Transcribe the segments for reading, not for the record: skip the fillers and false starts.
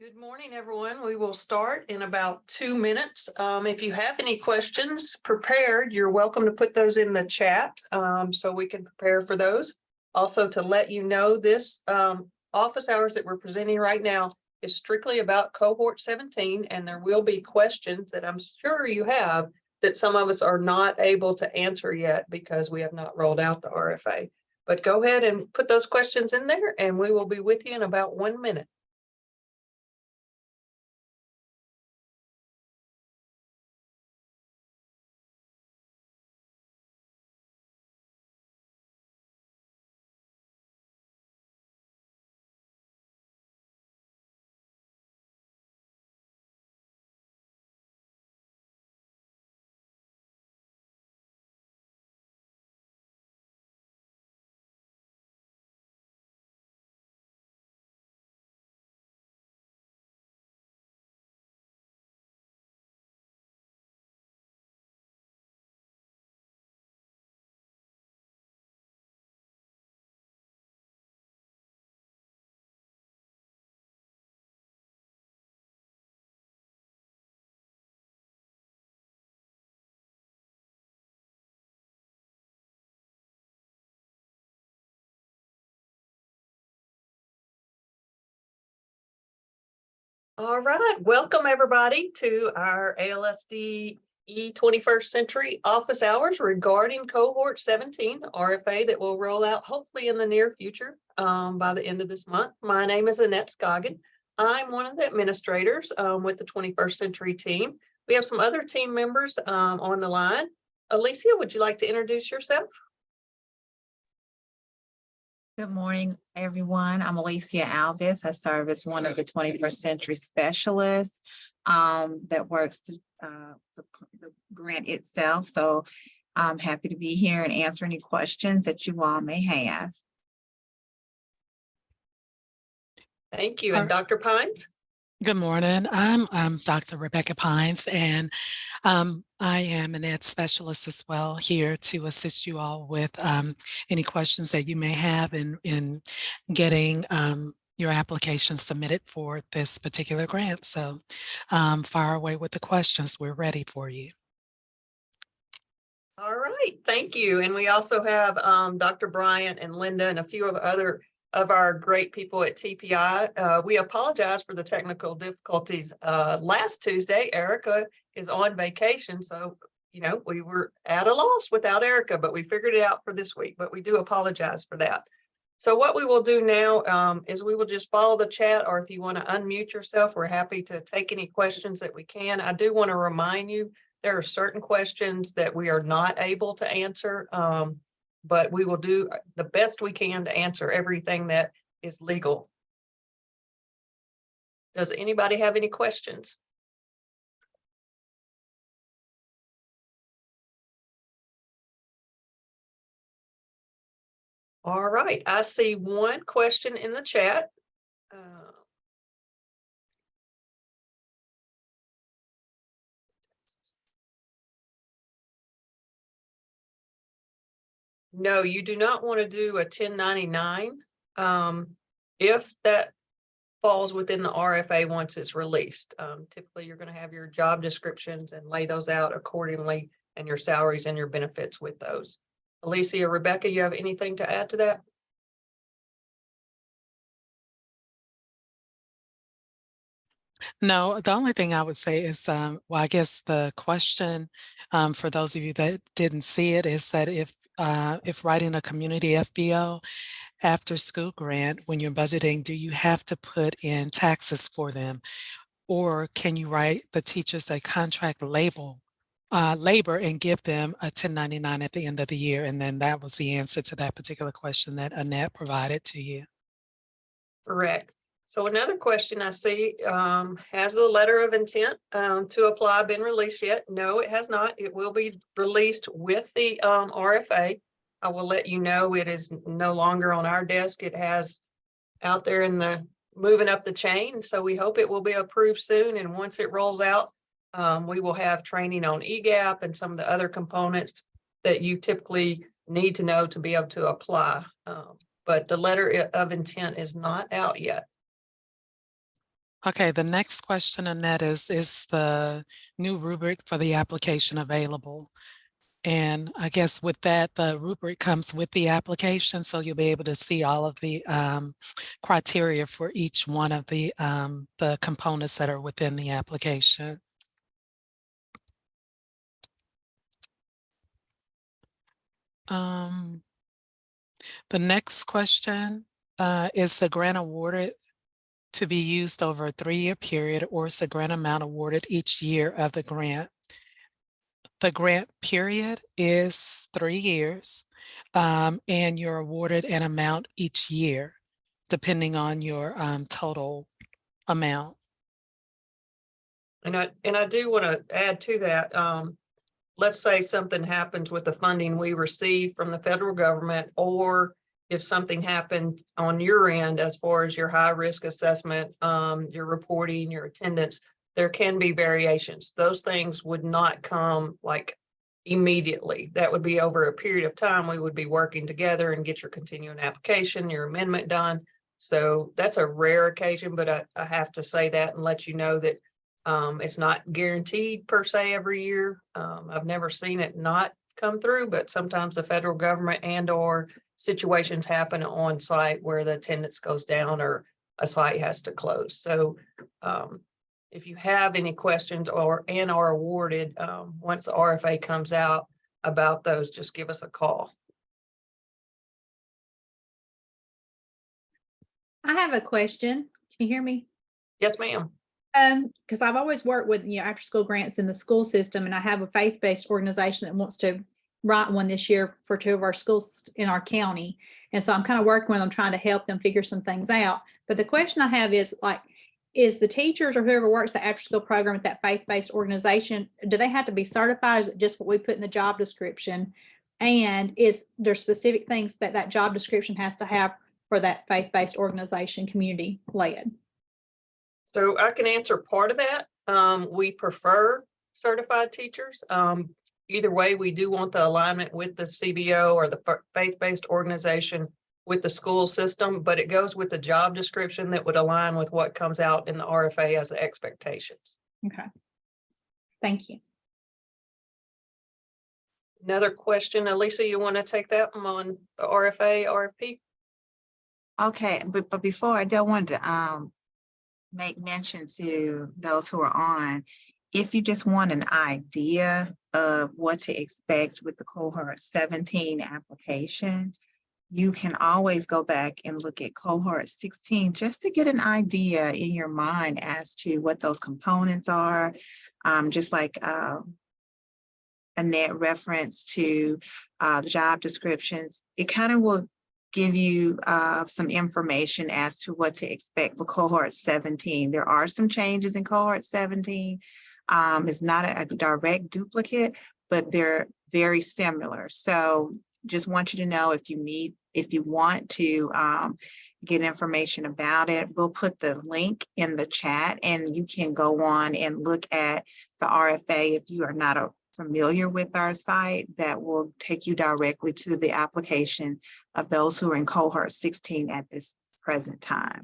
Good morning, everyone. We will start in about 2 minutes. If you have any questions prepared, you're welcome to put those in the chat so we can prepare for those. Also, to let you know, this office hours that we're presenting right now is strictly about cohort 17, and there will be questions that I'm sure you have that some of us are not able to answer yet because we have not rolled out the RFA. But go ahead and put those questions in there, and we will be with you in about 1 minute. All right, welcome everybody to our ALSDE 21st Century office hours regarding cohort 17, the RFA that will roll out hopefully in the near future by the end of this month. My name is Annette Scoggin. I'm one of the administrators with the 21st Century team. We have some other team members on the line. Alicia, would you like to introduce yourself? Good morning, everyone. I'm Alicia Alvis. I serve as one of the 21st Century specialists that works the grant itself. So I'm happy to be here and answer any questions that you all may have. Thank you. And Dr. Pines? Good morning. I'm Dr. Rebecca Pines, and I am an ed specialist as well, here to assist you all with any questions that you may have in getting your application submitted for this particular grant. So fire away with the questions. We're ready for you. All right, thank you. And we also have Dr. Bryant and Linda and a few of other of our great people at TPI. We apologize for the technical difficulties. Last Tuesday, Erica is on vacation, so we were at a loss without Erica, but we figured it out for this week, but we do apologize for that. So what we will do now is we will just follow the chat, or if you want to unmute yourself, we're happy to take any questions that we can. I do want to remind you there are certain questions that we are not able to answer, but we will do the best we can to answer everything that is legal. Does anybody have any questions? All right, I see one question in the chat. No, you do not want to do a 1099 if that falls within the RFA once it's released. Typically, you're going to have your job descriptions and lay those out accordingly, and your salaries and your benefits with those. Alicia, Rebecca, you have anything to add to that? No, the only thing I would say is, well, I guess the question for those of you that didn't see it is that if writing a community FBO after school grant, when you're budgeting, do you have to put in taxes for them? Or can you write the teachers a contract labor and give them a 1099 at the end of the year? And then that was the answer to that particular question that Annette provided to you. Correct. So another question I see, has the letter of intent to apply been released yet? No, it has not. It will be released with the RFA. I will let you know it is no longer on our desk. It has out there in the moving up the chain. So we hope it will be approved soon. And once it rolls out, we will have training on EGAP and some of the other components that you typically need to know to be able to apply. But the letter of intent is not out yet. Okay, the next question, Annette, is the new rubric for the application available? And I guess with that, the rubric comes with the application, so you'll be able to see all of the criteria for each one of the components that are within the application. The next question is the grant awarded to be used over a 3-year period, or is the grant amount awarded each year of the grant? The grant period is 3 years, and you're awarded an amount each year, depending on your total amount. And I do want to add to that. Let's say something happens with the funding we receive from the federal government, or if something happened on your end as far as your high risk assessment, your reporting, your attendance, there can be variations. Those things would not come like immediately. That would be over a period of time. We would be working together and get your continuing application, your amendment done. So that's a rare occasion, but I have to say that and let you know that it's not guaranteed per se every year. I've never seen it not come through, but sometimes the federal government and or situations happen on site where the attendance goes down or a site has to close. So if you have any questions or are awarded, once the RFA comes out about those, just give us a call. I have a question. Can you hear me? Yes, ma'am. Because I've always worked with, after school grants in the school system, and I have a faith-based organization that wants to write one this year for 2 of our schools in our county. And so I'm kind of working with them, trying to help them figure some things out. But the question I have is is the teachers or whoever works the after school program at that faith-based organization, do they have to be certified? Is it just what we put in the job description? And is there specific things that that job description has to have for that faith-based organization, community led? So I can answer part of that. We prefer certified teachers. Either way, we do want the alignment with the CBO or the faith-based organization with the school system, but it goes with the job description that would align with what comes out in the RFA as the expectations. Okay. Thank you. Another question, Elisa, you want to take that one on the RFA, RFP? Okay, but before I do want to make mention to those who are on, if you just want an idea of what to expect with the Cohort 17 application, you can always go back and look at Cohort 16 just to get an idea in your mind as to what those components are. Just like Annette reference to the job descriptions, it kind of will give you some information as to what to expect for Cohort 17. There are some changes in Cohort 17. It's not a direct duplicate, but they're very similar. So just want you to know, if you want to get information about it, we'll put the link in the chat and you can go on and look at the RFA if you are not familiar with our site. That will take you directly to the application of those who are in Cohort 16 at this present time.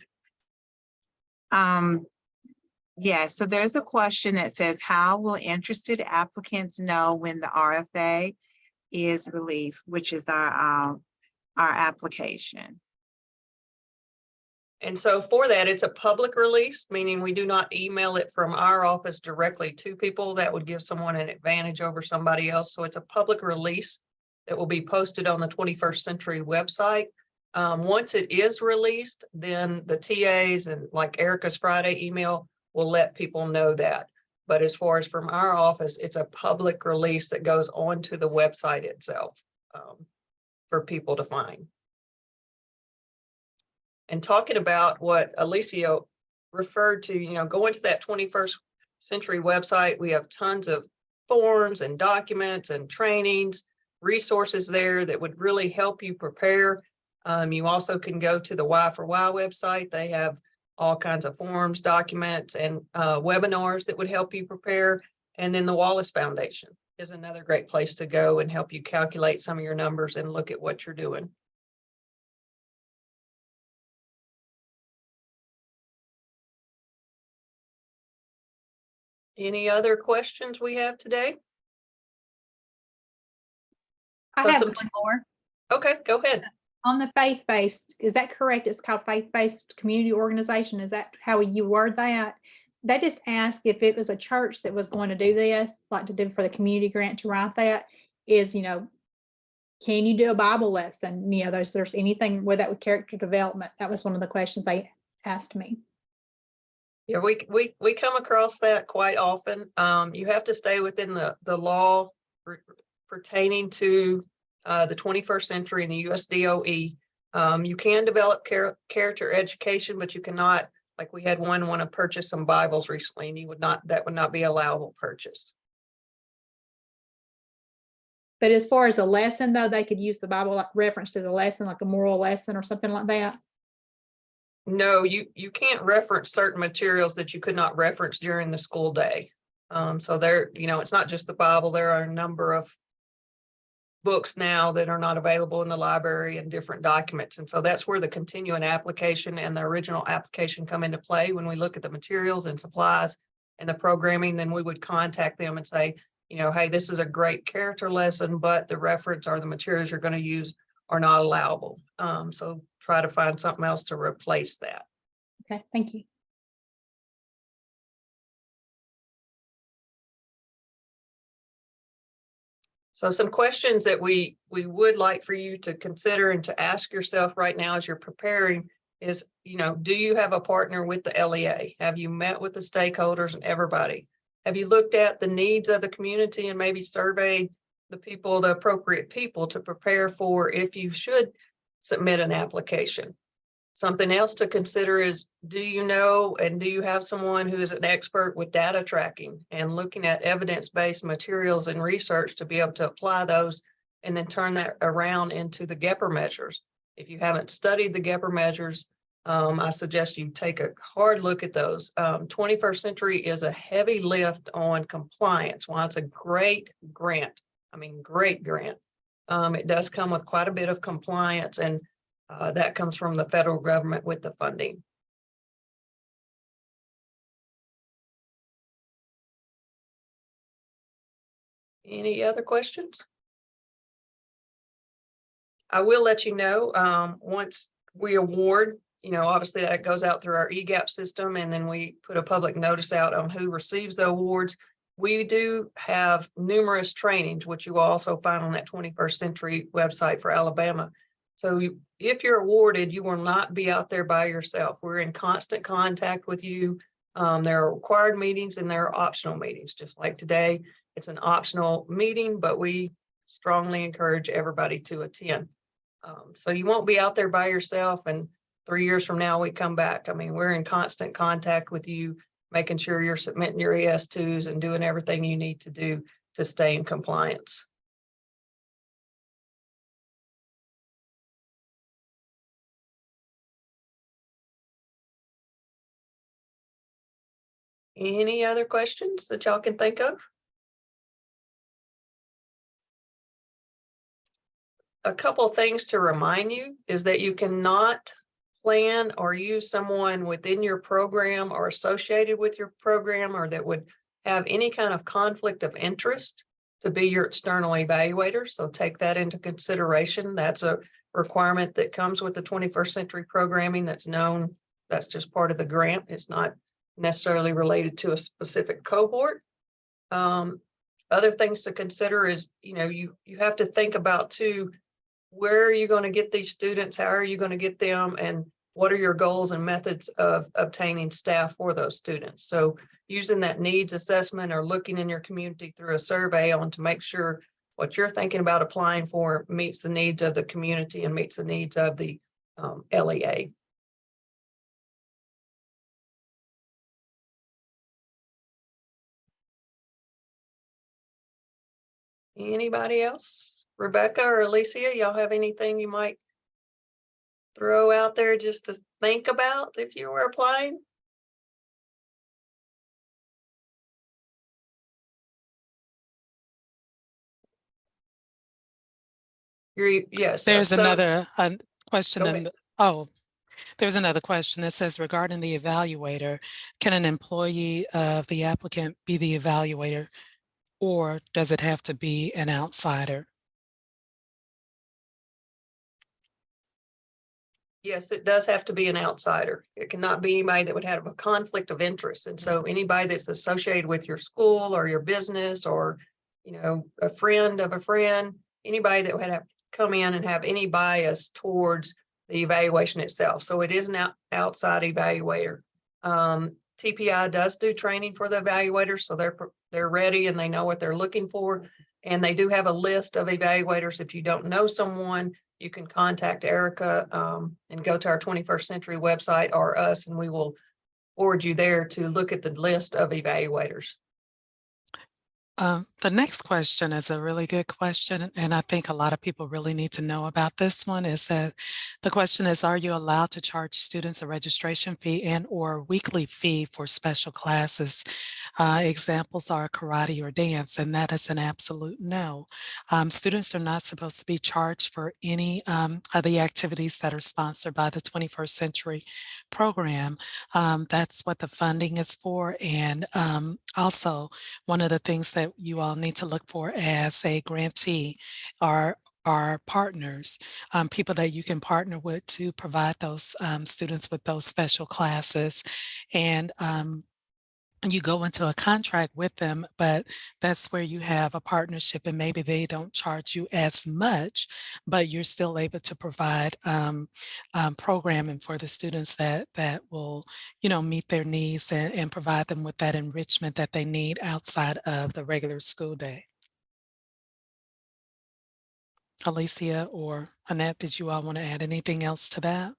Yeah, so there's a question that says, how will interested applicants know when the RFA is released, which is our application? And so for that, it's a public release, meaning we do not email it from our office directly to people. That would give someone an advantage over somebody else. So it's a public release that will be posted on the 21st Century website. Once it is released, then the TAs and like Erica's Friday email will let people know that. But as far as from our office, it's a public release that goes onto the website itself for people to find. And talking about what Alicia referred to, going to that 21st Century website, we have tons of forms and documents and trainings, resources there that would really help you prepare. You also can go to the Y4Y website. They have all kinds of forms, documents, and webinars that would help you prepare. And then the Wallace Foundation is another great place to go and help you calculate some of your numbers and look at what you're doing. Any other questions we have today? I So have some one more. Okay, go ahead. On the faith-based, is that correct? It's called faith-based community organization. Is that how you word that? They just asked if it was a church that was going to do this, like to do for the community grant to write that, is, can you do a Bible lesson? There's anything with that with character development. That was one of the questions they asked me. Yeah, we come across that quite often. You have to stay within the law pertaining to the 21st century and the USDOE. You can develop character education, but you cannot, like we had one want to purchase some Bibles recently, and that would not be allowable purchase. But as far as a lesson, though, they could use the Bible like referenced as a lesson, like a moral lesson or something like that. No, you can't reference certain materials that you could not reference during the school day. So there, it's not just the Bible. There are a number of books now that are not available in the library and different documents. And so that's where the continuing application and the original application come into play. When we look at the materials and supplies and the programming, then we would contact them and say, hey, this is a great character lesson, but the reference or the materials you're going to use are not allowable. So try to find something else to replace that. Okay, thank you. So some questions that we would like for you to consider and to ask yourself right now as you're preparing is, do you have a partner with the LEA? Have you met with the stakeholders and everybody? Have you looked at the needs of the community and maybe surveyed the appropriate people to prepare for if you should submit an application? Something else to consider is, do you know and do you have someone who is an expert with data tracking and looking at evidence-based materials and research to be able to apply those and then turn that around into the GEPR measures? If you haven't studied the GEPR measures, I suggest you take a hard look at those. 21st Century is a heavy lift on compliance. While it's a great grant, great grant, it does come with quite a bit of compliance, and that comes from the federal government with the funding. Any other questions? I will let you know once we award, obviously that goes out through our EGAP system, and then we put a public notice out on who receives the awards. We do have numerous trainings, which you will also find on that 21st Century website for Alabama. So if you're awarded, you will not be out there by yourself. We're in constant contact with you. There are required meetings and there are optional meetings. Just like today, it's an optional meeting, but we strongly encourage everybody to attend. So you won't be out there by yourself, and 3 years from now we come back. We're in constant contact with you, making sure you're submitting your ES2s and doing everything you need to do to stay in compliance. Any other questions that y'all can think of? A couple of things to remind you is that you cannot plan or use someone within your program or associated with your program or that would have any kind of conflict of interest to be your external evaluator. So take that into consideration. That's a requirement that comes with the 21st Century programming that's known. That's just part of the grant. It's not necessarily related to a specific cohort. Other things to consider is, you have to think about too, where are you going to get these students? How are you going to get them? And what are your goals and methods of obtaining staff for those students? So using that needs assessment or looking in your community through a survey on to make sure what you're thinking about applying for meets the needs of the community and meets the needs of the LEA. Anybody else? Rebecca or Alicia, y'all have anything you might throw out there just to think about if you were applying? Yes. There's another question. Go ahead. Oh, There's another question that says, regarding the evaluator, can an employee of the applicant be the evaluator, or does it have to be an outsider? Yes, it does have to be an outsider. It cannot be anybody that would have a conflict of interest. And so anybody that's associated with your school or your business, or, you know, a friend of a friend, anybody that would have come in and have any bias towards the evaluation itself. So it is an outside evaluator. TPI does do training for the evaluators, so they're ready and they know what they're looking for. And they do have a list of evaluators. If you don't know someone, you can contact Erica and go to our 21st Century website or us, and we will forward you there to look at the list of evaluators. The next question is a really good question, and I think a lot of people really need to know about this one. Is that the question is, are you allowed to charge students a registration fee and or weekly fee for special classes? Examples are karate or dance, and that is an absolute no. Students are not supposed to be charged for any of the activities that are sponsored by the 21st Century program. That's what the funding is for, and also one of the things that you all need to look for as a grantee are partners, people that you can partner with to provide those students with those special classes. And you go into a contract with them, but that's where you have a partnership, and maybe they don't charge you as much, but you're still able to provide programming for the students that will, you know, meet their needs and provide them with that enrichment that they need outside of the regular school day. Alicia or Annette, did you all want to add anything else to that?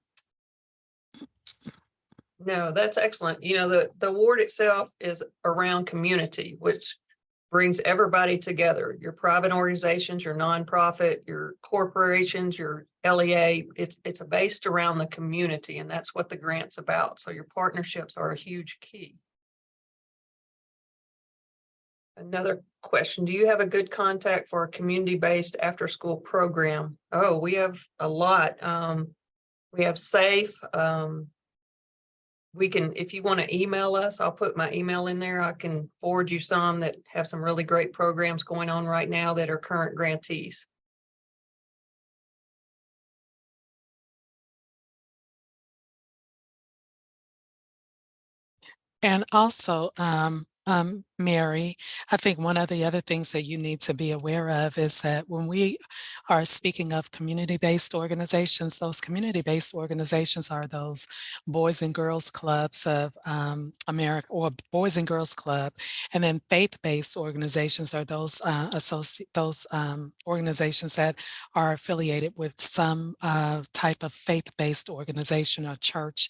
No, that's excellent. You know, the award itself is around community, which brings everybody together. Your private organizations, your nonprofit, your corporations, your LEA. It's based around the community, and that's what the grant's about. So your partnerships are a huge key. Another question, do you have a good contact for a community-based after-school program? Oh, we have a lot. We have SAFE. We can, if you want to email us, I'll put my email in there. I can forward you some that have some really great programs going on right now that are current grantees. And also, Mary, I think one of the other things that you need to be aware of is that when we are speaking of community-based organizations, those community-based organizations are those Boys and Girls Clubs of America, or Boys and Girls Club, and then faith-based organizations are those organizations that are affiliated with some type of faith-based organization or church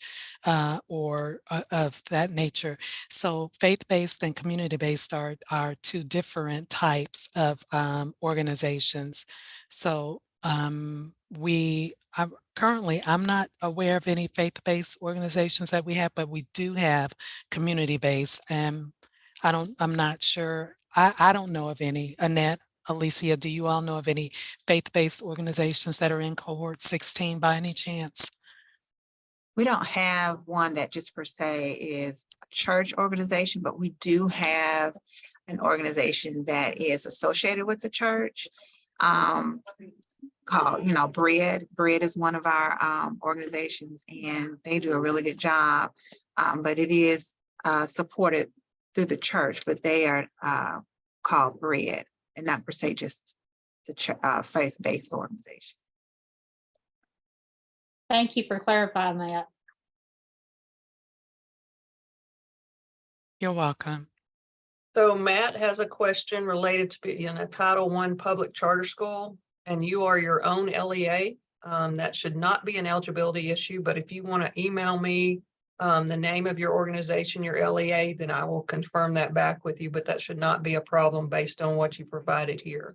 or of that nature. So faith-based and community-based are two different types of organizations. So currently, I'm not aware of any faith-based organizations that we have, but we do have community-based, and I'm not sure. I don't know of any. Annette, Alicia, do you all know of any faith-based organizations that are in cohort 16 by any chance? We don't have one that just per se is a church organization, but we do have an organization that is associated with the church, called, you know, Bread. Bread is one of our organizations, and they do a really good job. But it is supported through the church, but they are called Bread, and not per se just the faith-based organization. Thank you for clarifying that. You're welcome. So Matt has a question related to being in a Title I public charter school, and you are your own LEA. That should not be an eligibility issue, but if you want to email me the name of your organization, your LEA, then I will confirm that back with you, but that should not be a problem based on what you provided here.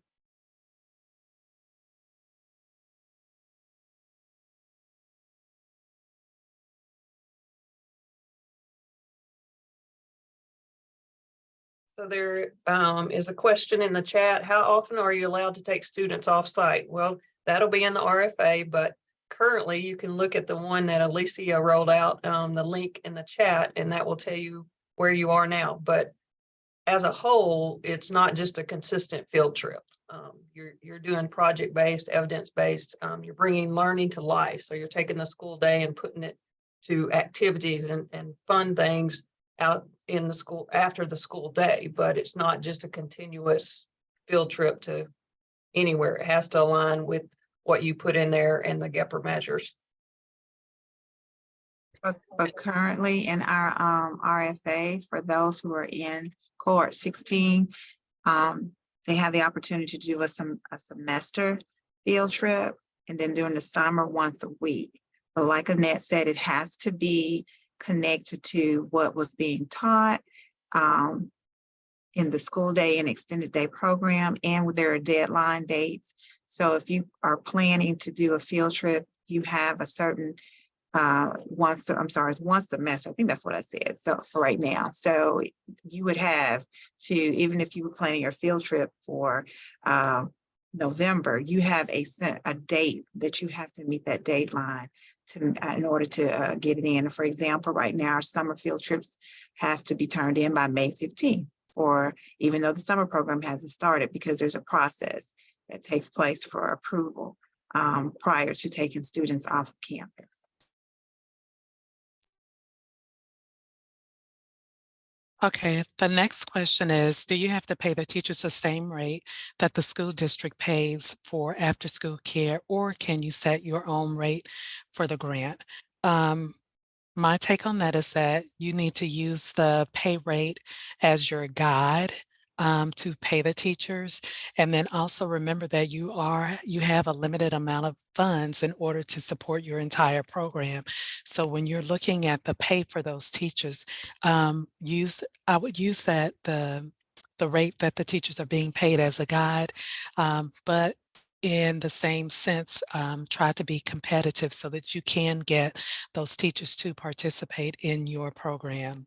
So there is a question in the chat. How often are you allowed to take students off site? Well, that'll be in the RFA, but currently, you can look at the one that Alicia rolled out, the link in the chat, and that will tell you where you are now. But as a whole, it's not just a consistent field trip. You're doing project-based, evidence-based. You're bringing learning to life. So you're taking the school day and putting it to activities and fun things out in the school after the school day. But it's not just a continuous field trip to anywhere. It has to align with what you put in there and the GEPR measures. But currently in our RFA, for those who are in cohort 16, they have the opportunity to do a semester field trip, and then during the summer once a week. But like Annette said, it has to be connected to what was being taught in the school day and extended day program, and there are deadline dates. So if you are planning to do a field trip, you have a certain it's one semester. I think that's what I said. So for right now, so you would have to, even if you were planning your field trip for November, you have a date that you have to meet that deadline to in order to get it in. For example, right now, our summer field trips have to be turned in by May 15th, or even though the summer program hasn't started, because there's a process that takes place for approval prior to taking students off of campus. Okay, the next question is, do you have to pay the teachers the same rate that the school district pays for after-school care, or can you set your own rate for the grant? My take on that is that you need to use the pay rate as your guide to pay the teachers. And then also remember that you have a limited amount of funds in order to support your entire program. So when you're looking at the pay for those teachers, I would use that the rate that the teachers are being paid as a guide, but in the same sense, try to be competitive so that you can get those teachers to participate in your program.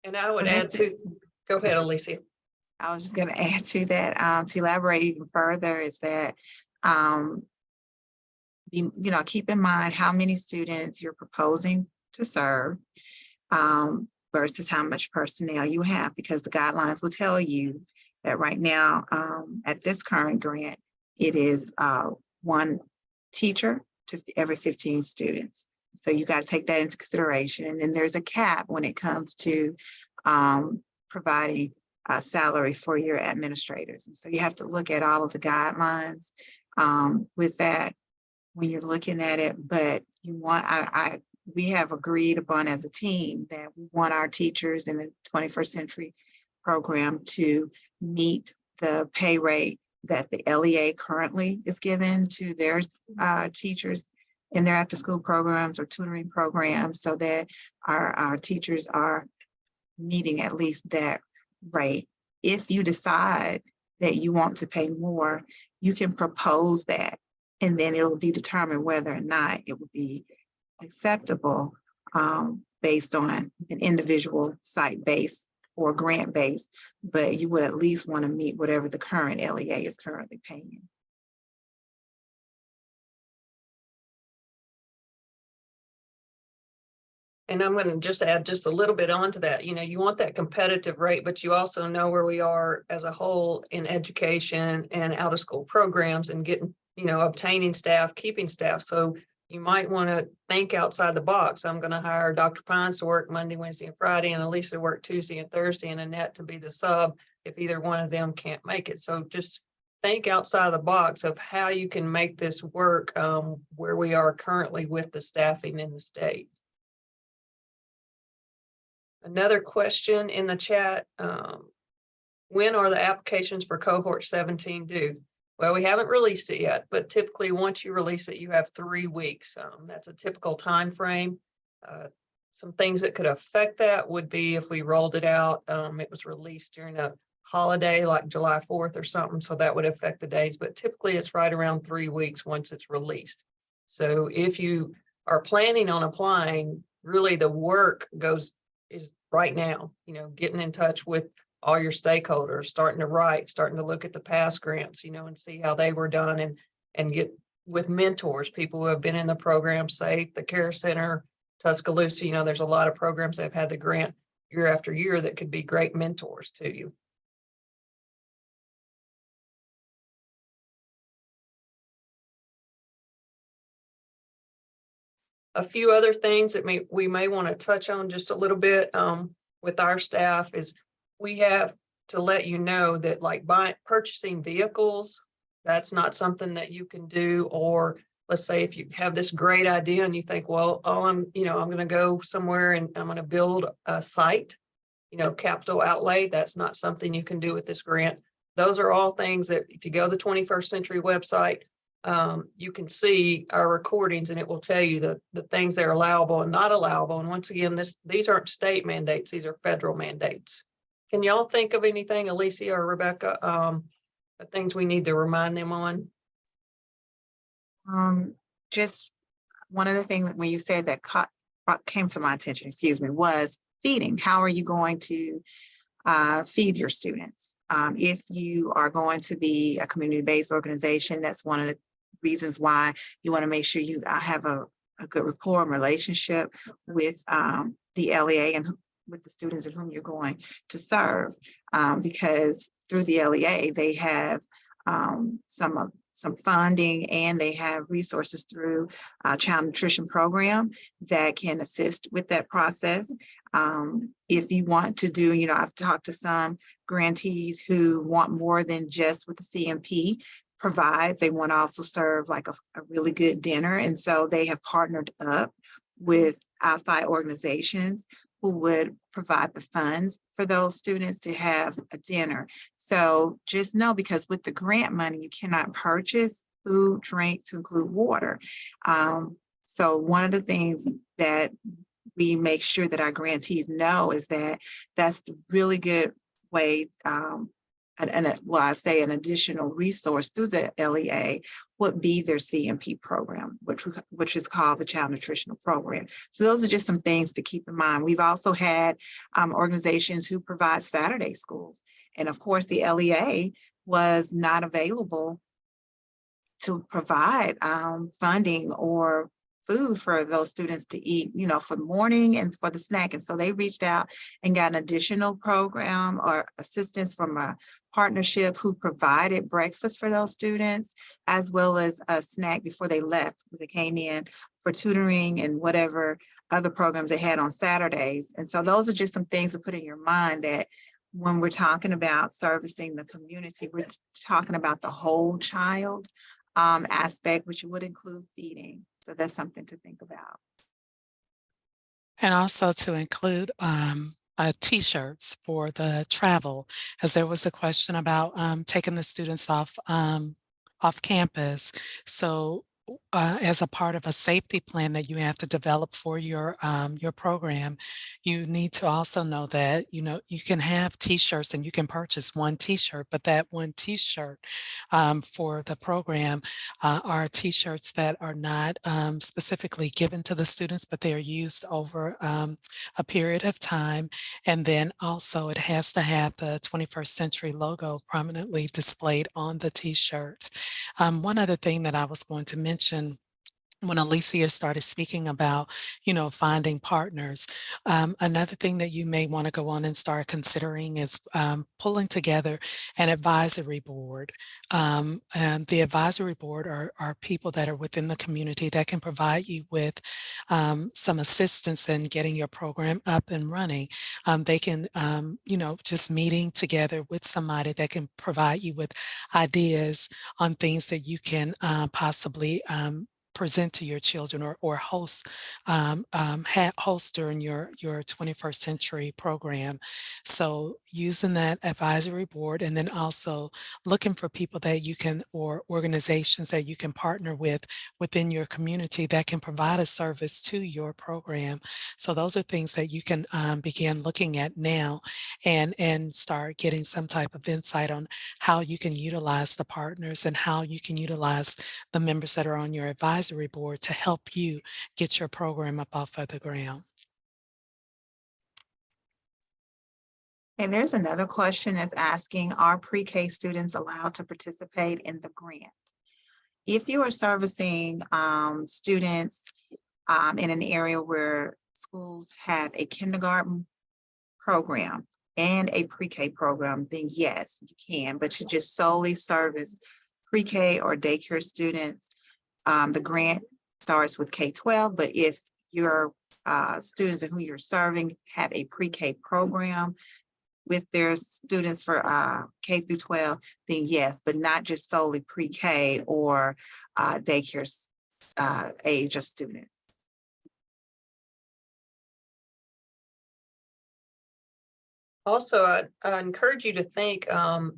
And I would add to, go ahead, Alicia. I was just going to add to that, to elaborate even further, is that, keep in mind how many students you're proposing to serve versus how much personnel you have, because the guidelines will tell you that right now, at this current grant, it is one teacher to every 15 students. So you got to take that into consideration. And then there's a cap when it comes to providing a salary for your administrators. And so you have to look at all of the guidelines with that when you're looking at it. But you want, we have agreed upon as a team that we want our teachers in the 21st century program to meet the pay rate that the LEA currently is given to their teachers in their after-school programs or tutoring programs, so that our teachers are meeting at least that rate. If you decide that you want to pay more, you can propose that, and then it will be determined whether or not it would be acceptable based on an individual site base or grant base, but you would at least want to meet whatever the current LEA is currently paying. And I'm going to just add just a little bit onto that. You want that competitive rate, but you also know where we are as a whole in education and out of school programs and getting, obtaining staff, keeping staff. So you might want to think outside the box. I'm going to hire Dr. Pines to work Monday, Wednesday, and Friday, and Elisa to work Tuesday and Thursday, and Annette to be the sub if either one of them can't make it. So just think outside the box of how you can make this work where we are currently with the staffing in the state. Another question in the chat, when are the applications for cohort 17 due? Well, we haven't released it yet, but typically once you release it, you have 3 weeks. That's a typical time frame. Some things that could affect that would be if we rolled it out, it was released during a holiday like July 4th or something, so that would affect the days, but typically it's right around 3 weeks once it's released. So if you are planning on applying, really the work is right now, getting in touch with all your stakeholders, starting to write, starting to look at the past grants, you know, and see how they were done, and get with mentors, people who have been in the program, say the Care Center, Tuscaloosa, you know, there's a lot of programs that have had the grant year after year that could be great mentors to you. A few other things that we may want to touch on just a little bit with our staff is we have to let you know that like purchasing vehicles, that's not something that you can do. Or let's say if you have this great idea and you think, well, I'm going to go somewhere and I'm going to build a site, you know, capital outlay, that's not something you can do with this grant. Those are all things that if you go to the 21st Century website, you can see our recordings and it will tell you the things that are allowable and not allowable. And once again, these aren't state mandates, these are federal mandates. Can y'all think of anything, Alicia or Rebecca, things we need to remind them on? Just one of the things when you said that came to my attention, excuse me, was feeding. How are you going to feed your students? If you are going to be a community-based organization, that's one of the reasons why you want to make sure you have a good rapport and relationship with the LEA and with the students in whom you're going to serve, because through the LEA, they have some funding and they have resources through child nutrition program that can assist with that process. If you want to do, you know, I've talked to some grantees who want more than just what the CMP provides. They want to also serve like a really good dinner. And so they have partnered up with outside organizations who would provide the funds for those students to have a dinner. So just know, because with the grant money, you cannot purchase food, drink, to include water. So one of the things that we make sure that our grantees know is that that's the really good way, well, I say an additional resource through the LEA would be their CMP program, which is called the Child Nutritional Program. So those are just some things to keep in mind. We've also had organizations who provide Saturday schools. And of course, the LEA was not available to provide funding or food for those students to eat, you know, for the morning and for the snack. And so they reached out and got an additional program or assistance from a partnership who provided breakfast for those students, as well as a snack before they left, because they came in for tutoring and whatever other programs they had on Saturdays. And so those are just some things to put in your mind, that when we're talking about servicing the community, we're talking about the whole child aspect, which would include feeding. So that's something to think about. And also to include t-shirts for the travel, as there was a question about taking the students off campus. So as a part of a safety plan that you have to develop for your program, you need to also know that, you know, you can have t-shirts and you can purchase one t-shirt, but that one t-shirt for the program are t-shirts that are not specifically given to the students, but they are used over a period of time. And then also it has to have the 21st Century logo prominently displayed on the t-shirt. One other thing that I was going to mention when Alicia started speaking about, you know, finding partners, another thing that you may want to go on and start considering is pulling together an advisory board. And the advisory board are people that are within the community that can provide you with some assistance in getting your program up and running. They can, you know, just meeting together with somebody that can provide you with ideas on things that you can possibly present to your children or host during your 21st Century program. So using that advisory board, and then also looking for people that you can, or organizations that you can partner with within your community that can provide a service to your program. So those are things that you can begin looking at now and start getting some type of insight on how you can utilize the partners and how you can utilize the members that are on your advisory board to help you get your program up off of the ground. And there's another question that's asking, are pre-K students allowed to participate in the grant? If you are servicing students in an area where schools have a kindergarten program and a pre-K program, then yes, you can, but you just solely service pre-K or daycare students. The grant starts with K-12, but if your students who you're serving have a pre-K program with their students for K through 12, then yes, but not just solely pre-K or daycare age of students. Also, I encourage you to think,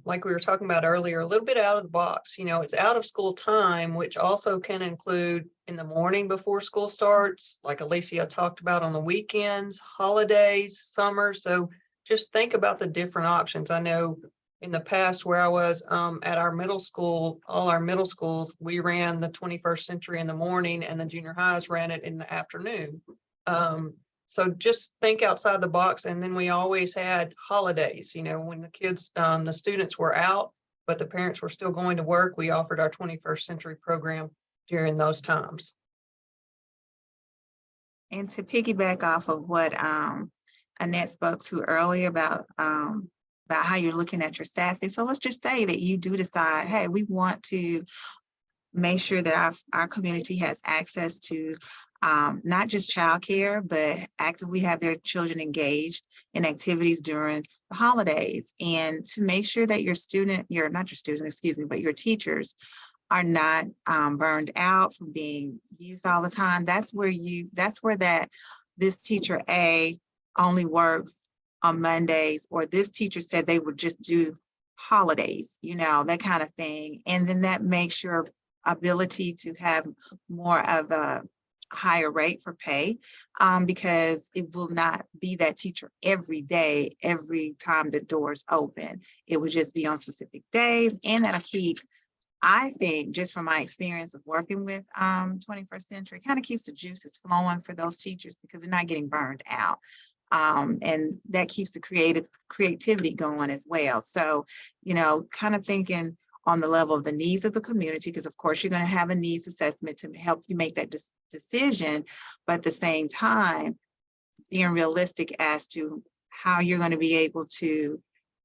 like we were talking about earlier, a little bit out of the box. You know, it's out of school time, which also can include in the morning before school starts, like Alicia talked about, on the weekends, holidays, summer. So just think about the different options. I know in the past where I was at our middle school, all our middle schools, we ran the 21st century in the morning and the junior highs ran it in the afternoon. So just think outside the box. And then we always had holidays, you know, when the kids, the students were out, but the parents were still going to work. We offered our 21st century program during those times. And to piggyback off of what Annette spoke to earlier about how you're looking at your staffing. So let's just say that you do decide, hey, we want to make sure that our community has access to not just childcare, but actively have their children engaged in activities during the holidays, and to make sure that your teachers are not burned out from being used all the time. That's where this teacher A only works on Mondays, or this teacher said they would just do holidays, you know, that kind of thing. And then that makes your ability to have more of a higher rate for pay, because it will not be that teacher every day, every time the doors open. It would just be on specific days, and that'll keep, I think, just from my experience of working with 21st century, kind of keeps the juices flowing for those teachers because they're not getting burned out. And that keeps the creativity going as well. So, you know, kind of thinking on the level of the needs of the community, because of course you're going to have a needs assessment to help you make that decision, but at the same time, being realistic as to how you're going to be able to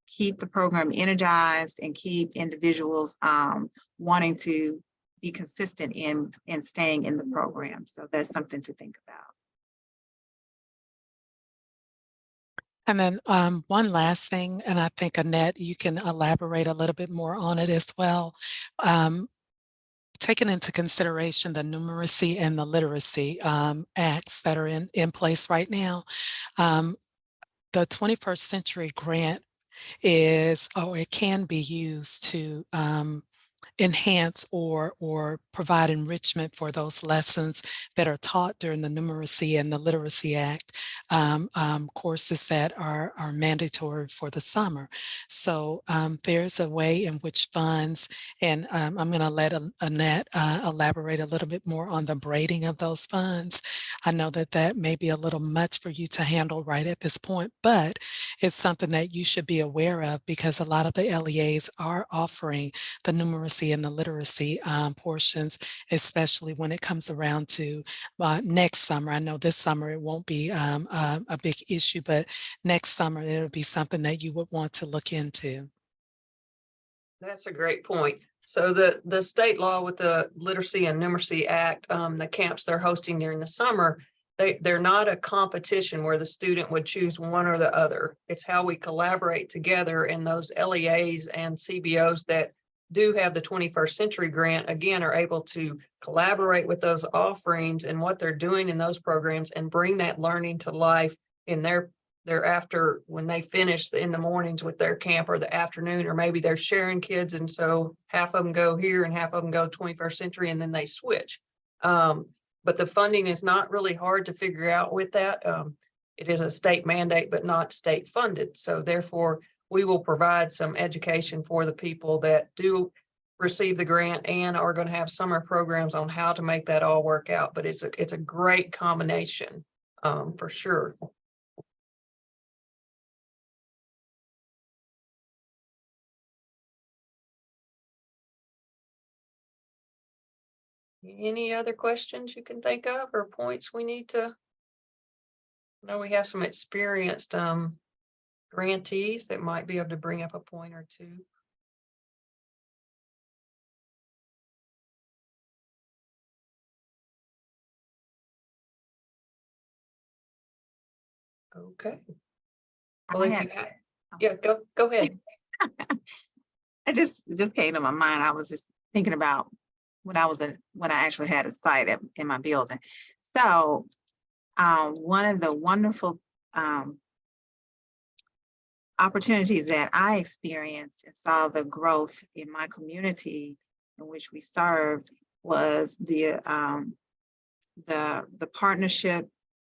keep the program energized and keep individuals wanting to be consistent in staying in the program. So that's something to think about. And then one last thing, and I think Annette, you can elaborate a little bit more on it as well. Taking into consideration the numeracy and the literacy acts that are in place right now, the 21st century grant it can be used to enhance or provide enrichment for those lessons that are taught during the Numeracy and the Literacy Act courses that are mandatory for the summer. So there's a way in which funds, and I'm going to let Annette elaborate a little bit more on the braiding of those funds. I know that may be a little much for you to handle right at this point, but it's something that you should be aware of because a lot of the LEAs are offering the numeracy and the literacy portions, especially when it comes around to next summer. I know this summer it won't be a big issue, but next summer it'll be something that you would want to look into. That's a great point. So the state law with the Literacy and Numeracy Act, the camps they're hosting during the summer, they're not a competition where the student would choose one or the other. It's how we collaborate together, and those LEAs and CBOs that do have the 21st century grant, again, are able to collaborate with those offerings and what they're doing in those programs and bring that learning to life in their after when they finish in the mornings with their camp, or the afternoon, or maybe they're sharing kids. And so half of them go here and half of them go 21st century, and then they switch. But the funding is not really hard to figure out with that. It is a state mandate, but not state funded. So therefore, we will provide some education for the people that do receive the grant and are going to have summer programs on how to make that all work out. But it's a great combination for sure. Any other questions you can think of or points we need to? I know we have some experienced grantees that might be able to bring up a point or two. Okay. Well, I if had, you had, yeah, go ahead. it just came to my mind. I was just thinking about when I actually had a site in my building. So one of the wonderful opportunities that I experienced and saw the growth in my community in which we served was the partnership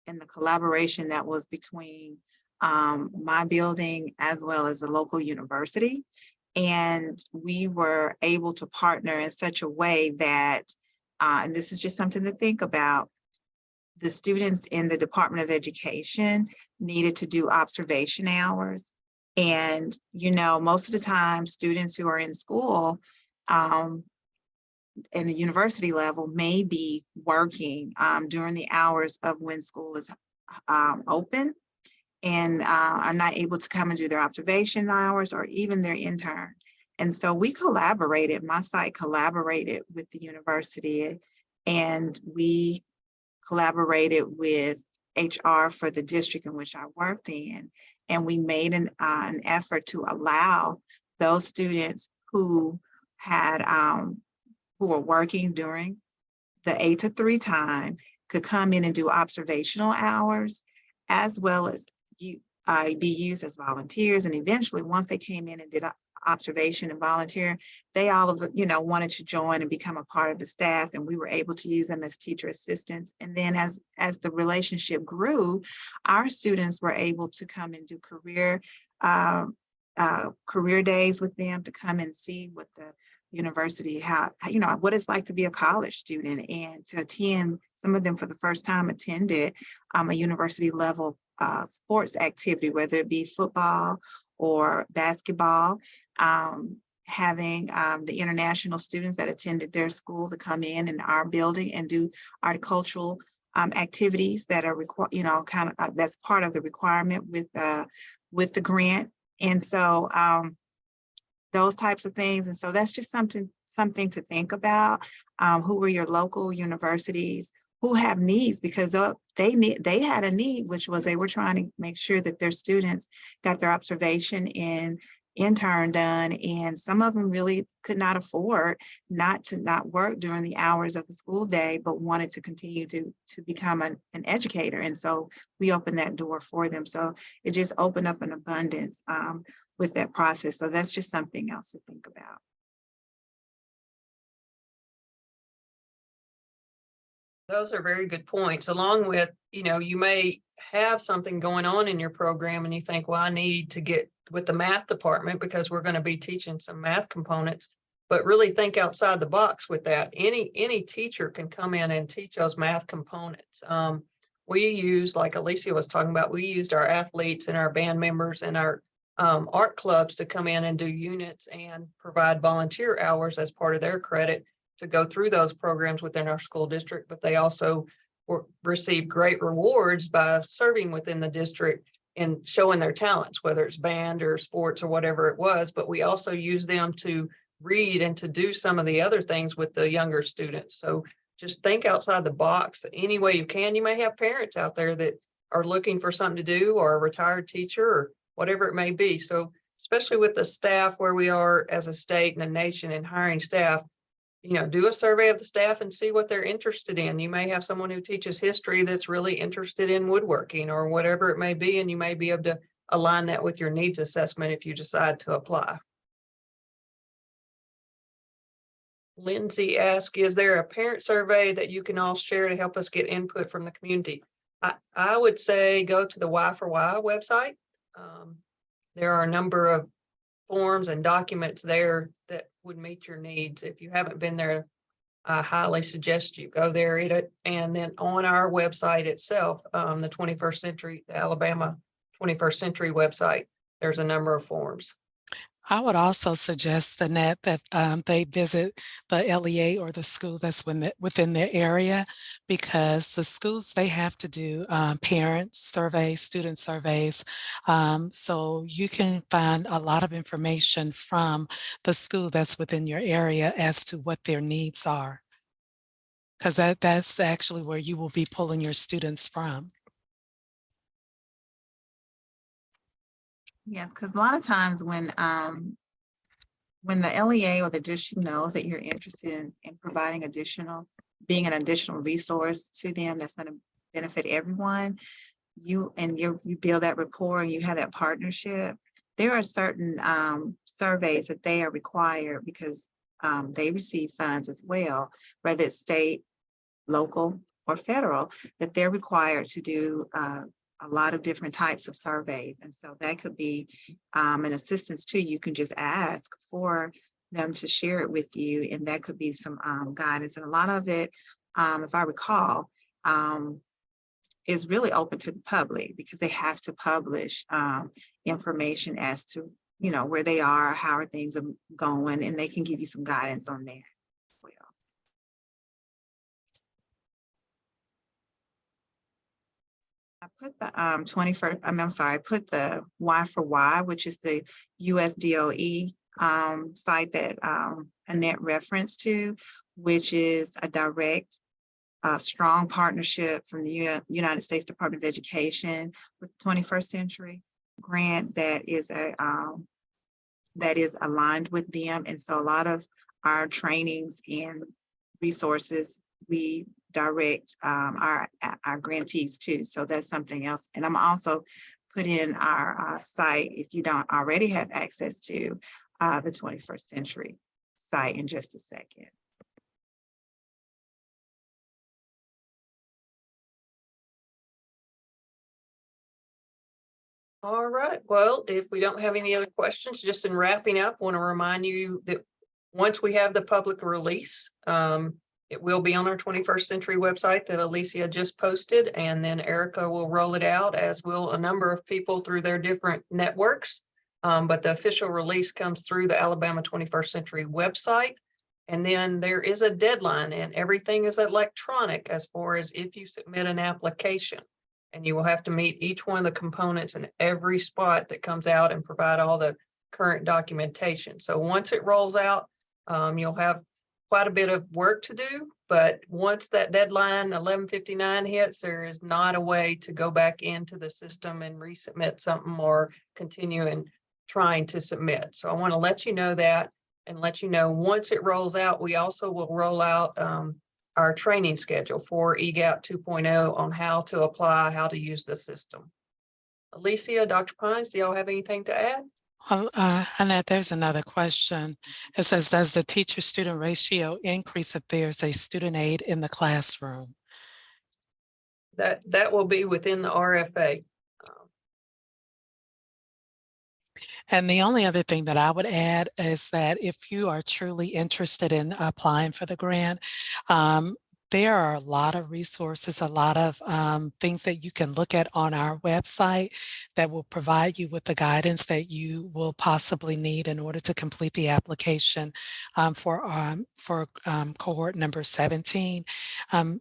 and the collaboration that was between my building as well as the local university. And we were able to partner in such a way that, and this is just something to think about, the students in the Department of Education needed to do observation hours. And, you know, most of the time, students who are in school in the university level may be working during the hours of when school is open, and are not able to come and do their observation hours or even their intern. And so we collaborated, my site collaborated with the university, and we collaborated with HR for the district in which I worked in. And we made an effort to allow those students who had, who were working during the 8 to 3 time could come in and do observational hours, as well as be used as volunteers. And eventually, once they came in and did observation and volunteer, they all of wanted to join and become a part of the staff, and we were able to use them as teacher assistants. And then as the relationship grew, our students were able to come and do career days with them, to come and see what the university, how what it's like to be a college student, and to attend, some of them for the first time attended a university level sports activity, whether it be football or basketball. Having the international students that attended their school to come in our building and do horticultural activities that are required, that's part of the requirement with the grant. And so those types of things. And so that's just something to think about. Who are your local universities who have needs? Because they had a need, which was they were trying to make sure that their students got their observation and intern done. And some of them really could not afford not work during the hours of the school day, but wanted to continue to become an educator. And so we opened that door for them. So it just opened up an abundance with that process. So that's just something else to think about. Those are very good points, along with, you may have something going on in your program and you think, well, I need to get with the math department because we're going to be teaching some math components, but really think outside the box with that. Any teacher can come in and teach those math components. We use, like Alicia was talking about, we used our athletes and our band members and our art clubs to come in and do units and provide volunteer hours as part of their credit to go through those programs within our school district, but they also receive great rewards by serving within the district and showing their talents, whether it's band or sports or whatever it was. But we also use them to read and to do some of the other things with the younger students. So just think outside the box any way you can. You may have parents out there that are looking for something to do, or a retired teacher or whatever it may be. So especially with the staff where we are as a state and a nation and hiring staff, do a survey of the staff and see what they're interested in. You may have someone who teaches history that's really interested in woodworking or whatever it may be, and you may be able to align that with your needs assessment if you decide to apply. Lindsay asked, is there a parent survey that you can all share to help us get input from the community? I would say go to the Y for Y website. There are a number of forms and documents there that would meet your needs. If you haven't been there, I highly suggest you go there. And then on our website itself, the 21st Century, the Alabama 21st Century website, there's a number of forms. I would also suggest, Annette, that they visit the LEA or the school that's within their area, because the schools, they have to do parent surveys, student surveys. So you can find a lot of information from the school that's within your area as to what their needs are, because that's actually where you will be pulling your students from. Yes, because a lot of times when the LEA or the district knows that you're interested in providing being an additional resource to them that's going to benefit everyone, you build that rapport and you have that partnership. There are certain surveys that they are required because they receive funds as well, whether it's state, local, or federal, that they're required to do a lot of different types of surveys. And so that could be an assistance too. You can just ask for them to share it with you, and that could be some guidance. And a lot of it, if I recall, is really open to the public because they have to publish information as to, where they are, how are things are going, and they can give you some guidance on that as well. I put the 21st, I'm sorry, I put the Y for Y, which is the USDOE site that Annette referenced to, which is a direct, strong partnership from the United States Department of Education with the 21st Century grant that is aligned with them. And so a lot of our trainings and resources, we direct our grantees too. So that's something else. And I'm also put in our site, if you don't already have access to the 21st Century site, in just a second. All right. Well, if we don't have any other questions, just in wrapping up, I want to remind you that once we have the public release, it will be on our 21st Century website that Alicia just posted, and then Erica will roll it out, as will a number of people through their different networks. But the official release comes through the Alabama 21st Century website. And then there is a deadline, and everything is electronic as far as if you submit an application. And you will have to meet each one of the components in every spot that comes out and provide all the current documentation. So once it rolls out, you'll have quite a bit of work to do, but once that deadline 11:59 hits, there is not a way to go back into the system and resubmit something or continue in trying to submit. So I want to let you know that, and let you know once it rolls out, we also will roll out our training schedule for EGAP 2.0 on how to apply, how to use the system. Alicia, Dr. Pines, do y'all have anything to add? Annette, there's another question. It says, does the teacher-student ratio increase if there's a student aide in the classroom? That will be within the RFA. And the only other thing that I would add is that if you are truly interested in applying for the grant, there are a lot of resources, a lot of things that you can look at on our website that will provide you with the guidance that you will possibly need in order to complete the application for cohort number 17.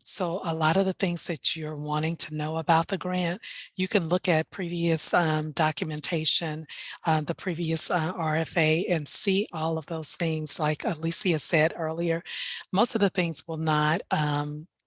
So a lot of the things that you're wanting to know about the grant, you can look at previous documentation, the previous RFA, and see all of those things. Like Alicia said earlier, most of the things will not,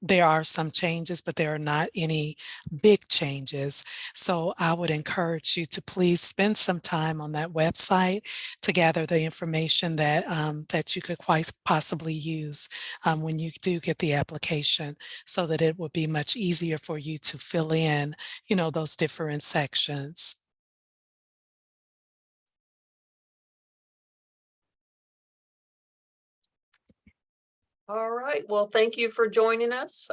there are some changes, but there are not any big changes. So I would encourage you to please spend some time on that website to gather the information that, that you could quite possibly use when you do get the application, so that it would be much easier for you to fill in, those different sections. All right. Well, thank you for joining us.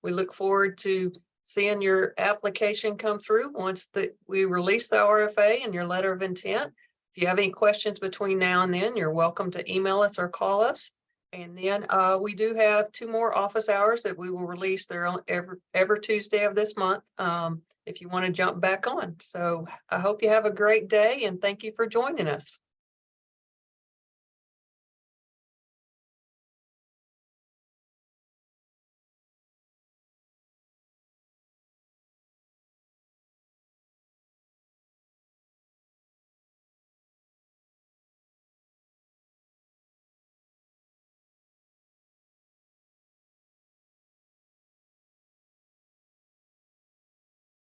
We look forward to seeing your application come through once we release the RFA and your letter of intent. If you have any questions between now and then, you're welcome to email us or call us. And then we do have 2 more office hours that we will release there on every Tuesday of this month, if you want to jump back on. So I hope you have a great day, and thank you for joining us.